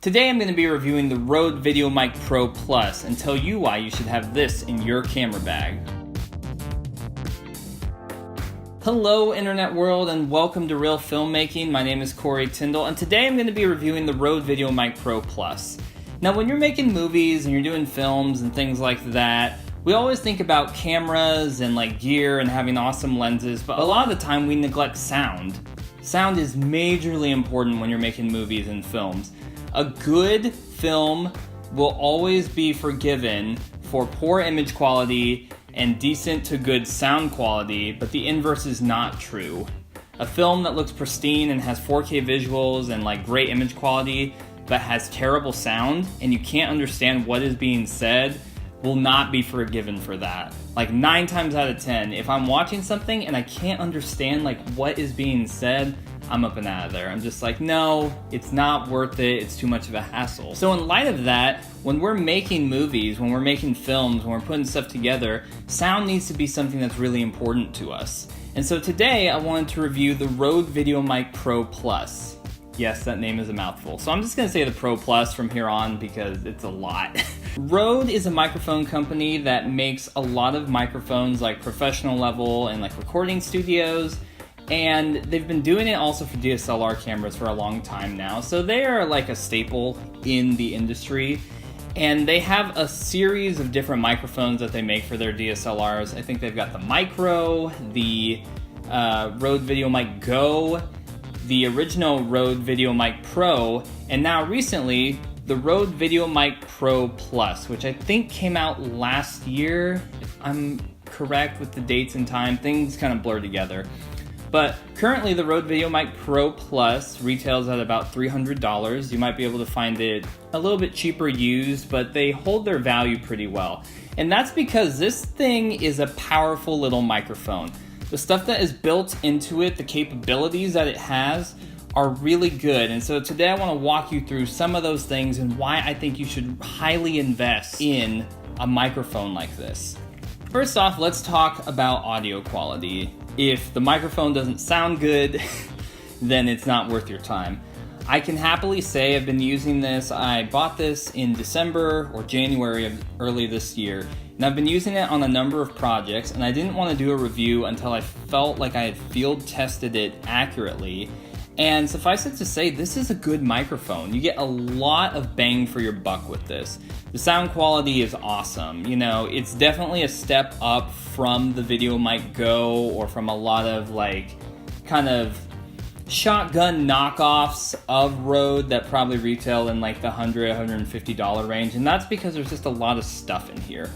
Today I'm going to be reviewing the Rode VideoMic Pro Plus and tell you why you should have this in your camera bag. Hello internet world and welcome to Reel Filmmaking. My name is Corey Tindall and today I'm going to be reviewing the Rode VideoMic Pro Plus. Now when you're making movies and you're doing films and things like that, we always think about cameras and like gear and having awesome lenses, but a lot of the time we neglect sound. Sound is majorly important when you're making movies and films. A good film will always be forgiven for poor image quality and decent to good sound quality, but the inverse is not true. A film that looks pristine and has 4K visuals and like great image quality, but has terrible sound and you can't understand what is being said will not be forgiven for that. Like 9 times out of 10, if I'm watching something and I can't understand like what is being said, I'm up and out of there. I'm just like, no, it's not worth it. It's too much of a hassle. So in light of that, when we're making movies, when we're making films, when we're putting stuff together, sound needs to be something that's really important to us. And so today I wanted to review the Rode VideoMic Pro Plus. Yes, that name is a mouthful. So I'm just gonna say the Pro Plus from here on because it's a lot. Rode is a microphone company that makes a lot of microphones like professional level and like recording studios. And they've been doing it also for DSLR cameras for a long time now. So they are like a staple in the industry. And they have a series of different microphones that they make for their DSLRs. I think they've got the Micro, the Rode VideoMic Go, the original Rode VideoMic Pro, and now recently the Rode VideoMic Pro Plus, which I think came out last year, if I'm correct with the dates and time. Things kind of blur together. But currently the Rode VideoMic Pro Plus retails at about $300. You might be able to find it a little bit cheaper used, but they hold their value pretty well. And that's because this thing is a powerful little microphone. The stuff that is built into it, the capabilities that it has, are really good. And so today I want to walk you through some of those things and why I think you should highly invest in a microphone like this. First off, let's talk about audio quality. If the microphone doesn't sound good, then it's not worth your time. I can happily say I've been using this. I bought this in December or January of early this year, and I've been using it on a number of projects, and I didn't want to do a review until I felt like I had field tested it accurately. And suffice it to say, this is a good microphone. You get a lot of bang for your buck with this. The sound quality is awesome. You know, it's definitely a step up from the VideoMic Go or from a lot of like kind of shotgun knockoffs of Rode that probably retail in like the $100, $150 range. And that's because there's just a lot of stuff in here.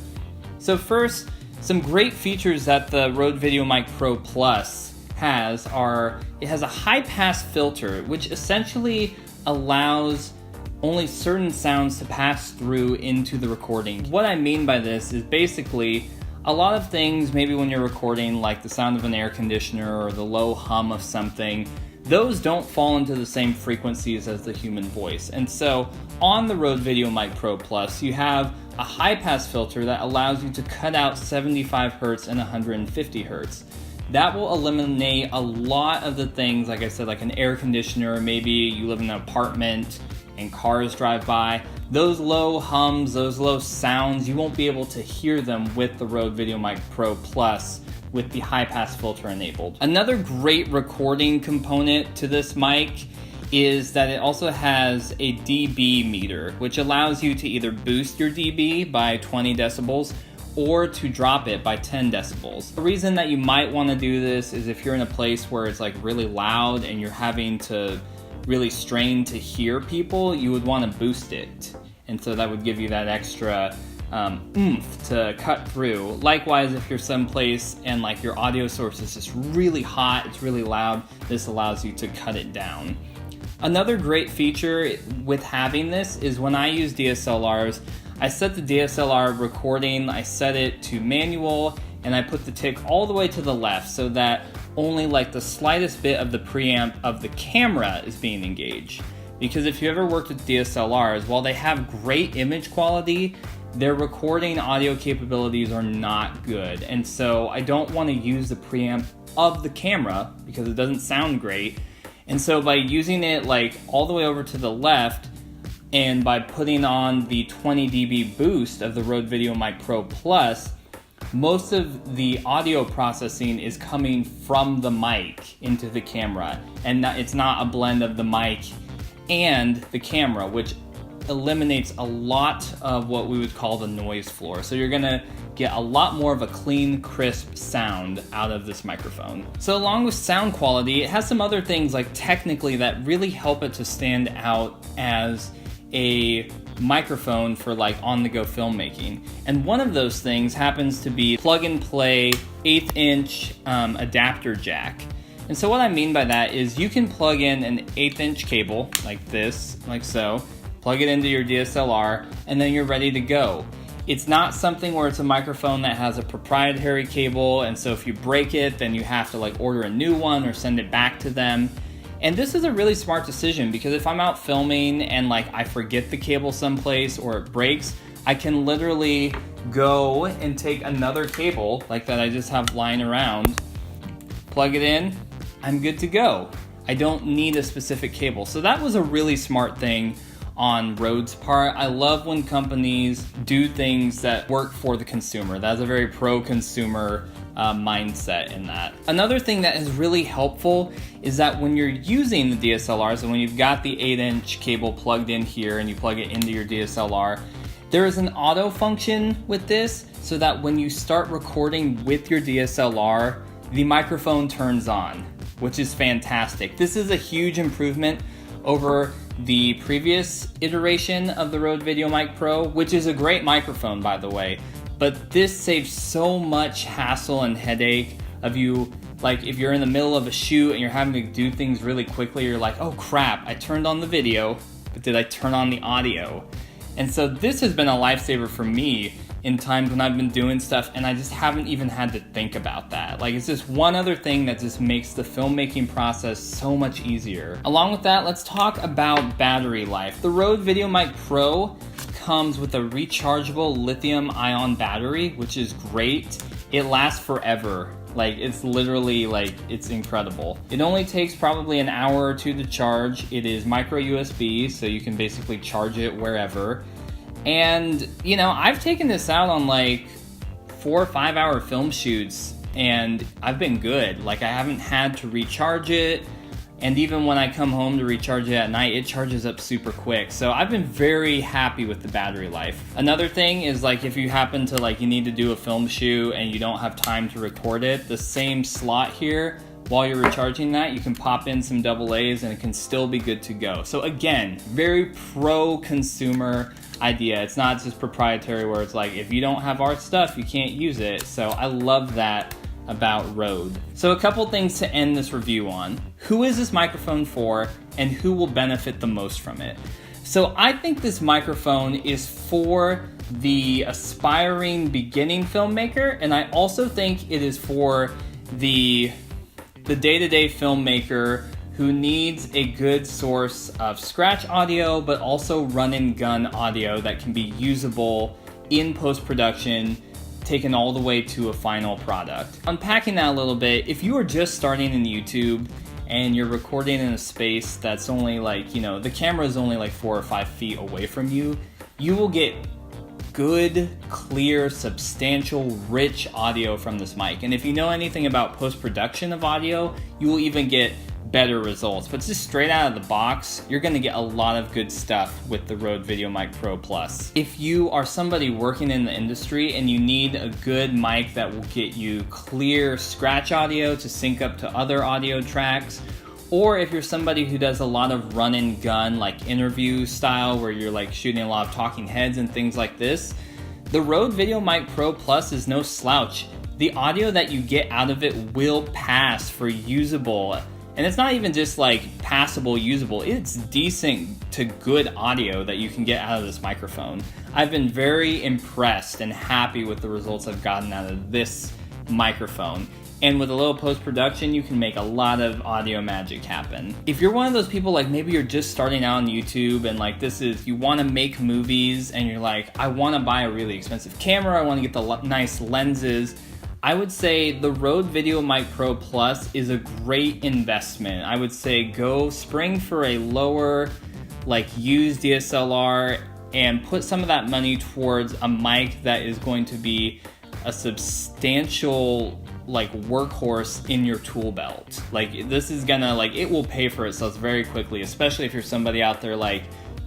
So first, some great features that the Rode VideoMic Pro Plus has are, it has a high pass filter, which essentially allows only certain sounds to pass through into the recording. What I mean by this is basically a lot of things, maybe when you're recording like the sound of an air conditioner or the low hum of something, those don't fall into the same frequencies as the human voice. And so on the Rode VideoMic Pro Plus, you have a high pass filter that allows you to cut out 75 Hertz and 150 Hertz. That will eliminate a lot of the things, like I said, like an air conditioner, maybe you live in an apartment and cars drive by. Those low hums, those low sounds, you won't be able to hear them with the Rode VideoMic Pro Plus with the high pass filter enabled. Another great recording component to this mic is that it also has a dB meter, which allows you to either boost your dB by 20 decibels or to drop it by 10 decibels. The reason that you might want to do this is if you're in a place where it's like really loud and you're having to really strain to hear people, you would want to boost it. And so that would give you that extra oomph to cut through. Likewise, if you're someplace and like your audio source is just really hot, it's really loud, this allows you to cut it down. Another great feature with having this is when I use DSLRs, I set the DSLR recording, I set it to manual, and I put the tick all the way to the left so that only like the slightest bit of the preamp of the camera is being engaged. Because if you ever worked with DSLRs, while they have great image quality, their recording audio capabilities are not good. And so I don't want to use the preamp of the camera because it doesn't sound great. And so by using it like all the way over to the left, And by putting on the 20 dB boost of the Rode VideoMic Pro Plus, most of the audio processing is coming from the mic into the camera, and it's not a blend of the mic and the camera, which eliminates a lot of what we would call the noise floor. So you're gonna get a lot more of a clean, crisp sound out of this microphone. So along with sound quality, it has some other things like technically that really help it to stand out as a microphone for like on-the-go filmmaking. And one of those things happens to be plug and play 1/8 inch adapter jack. And so what I mean by that is you can plug in an 1/8 inch cable like this, like so, plug it into your DSLR, and then you're ready to go. It's not something where it's a microphone that has a proprietary cable, and so if you break it, then you have to like order a new one or send it back to them. And this is a really smart decision, because if I'm out filming and like I forget the cable someplace or it breaks, I can literally go and take another cable like that I just have lying around, plug it in, I'm good to go. I don't need a specific cable. So that was a really smart thing on Rode's part. I love when companies do things that work for the consumer. That's a very pro-consumer mindset in that. Another thing that is really helpful is that when you're using the DSLRs and when you've got the 1/8 inch cable plugged in here and you plug it into your DSLR, there is an auto function with this so that when you start recording with your DSLR, the microphone turns on, which is fantastic. This is a huge improvement over the previous iteration of the Rode VideoMic Pro, which is a great microphone, by the way. But this saves so much hassle and headache of you, like if you're in the middle of a shoot and you're having to do things really quickly, you're like, oh crap, I turned on the video, but did I turn on the audio? And so this has been a lifesaver for me in times when I've been doing stuff and I just haven't even had to think about that. Like, it's just one other thing that just makes the filmmaking process so much easier. Along with that, let's talk about battery life. The Rode VideoMic Pro comes with a rechargeable lithium-ion battery, which is great. It lasts forever. Like, it's literally, like, it's incredible. It only takes probably an hour or two to charge. It is micro USB, so you can basically charge it wherever. And, you know, I've taken this out on like 4 or 5 hour film shoots and I've been good. Like, I haven't had to recharge it. And even when I come home to recharge it at night, it charges up super quick. So I've been very happy with the battery life. Another thing is, like, if you happen to, like, you need to do a film shoot and you don't have time to record it, the same slot here, while you're recharging that, you can pop in some AA's and it can still be good to go. So again, very pro-consumer idea. It's not just proprietary where it's like, if you don't have our stuff, you can't use it. So I love that about Rode. So a couple things to end this review on. Who is this microphone for and who will benefit the most from it? So I think this microphone is for the aspiring beginning filmmaker, and I also think it is for the day-to-day filmmaker who needs a good source of scratch audio, but also run-and-gun audio that can be usable in post-production, taken all the way to a final product. Unpacking that a little bit, if you are just starting in YouTube and you're recording in a space that's only like, you know, the camera is only like 4 or 5 feet away from you, you will get good, clear, substantial, rich audio from this mic. And if you know anything about post-production of audio, you will even get better results. But just straight out of the box, you're gonna get a lot of good stuff with the Rode VideoMic Pro Plus. If you are somebody working in the industry and you need a good mic that will get you clear scratch audio to sync up to other audio tracks, or if you're somebody who does a lot of run and gun, like interview style, where you're like shooting a lot of talking heads and things like this, the Rode VideoMic Pro Plus is no slouch. The audio that you get out of it will pass for usable. And it's not even just like passable, usable, it's decent to good audio that you can get out of this microphone. I've been very impressed and happy with the results I've gotten out of this microphone. And with a little post-production, you can make a lot of audio magic happen. If you're one of those people, like maybe you're just starting out on YouTube and like you wanna make movies and you're like, I wanna buy a really expensive camera, I wanna get the nice lenses, I would say the Rode VideoMic Pro Plus is a great investment. I would say go spring for a lower like use DSLR and put some of that money towards a mic that is going to be a substantial like workhorse in your tool belt. Like this is gonna, like, it will pay for itself very quickly, especially if you're somebody out there like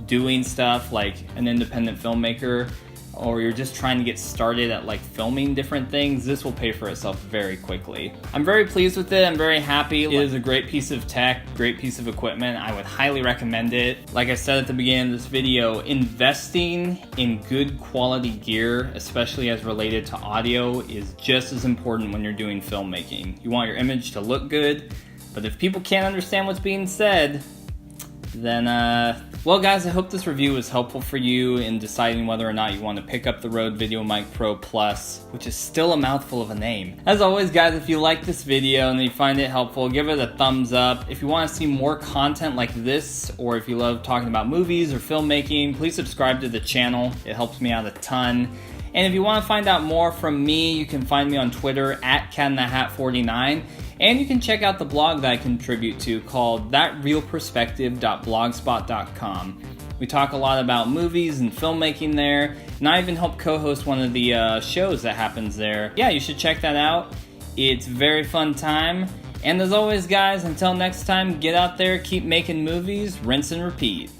doing stuff like an independent filmmaker, or you're just trying to get started at like filming different things. This will pay for itself very quickly. I'm very pleased with it. I'm very happy. It is a great piece of tech, great piece of equipment. I would highly recommend it. Like I said at the beginning of this video, investing in good quality gear, especially as related to audio, is just as important when you're doing filmmaking. You want your image to look good, but if people can't understand what's being said, then well guys, I hope this review was helpful for you in deciding whether or not you want to pick up the Rode VideoMic Pro Plus, which is still a mouthful of a name. As always guys, if you like this video and you find it helpful, give it a thumbs up. If you want to see more content like this, or if you love talking about movies or filmmaking, please subscribe to the channel. It helps me out a ton. And if you want to find out more from me, you can find me on Twitter at catinthehat49. And you can check out the blog that I contribute to called thatrealperspective.blogspot.com. We talk a lot about movies and filmmaking there, and I even help co-host one of the shows that happens there. Yeah, you should check that out. It's a very fun time. And as always guys, until next time, get out there, keep making movies, rinse and repeat.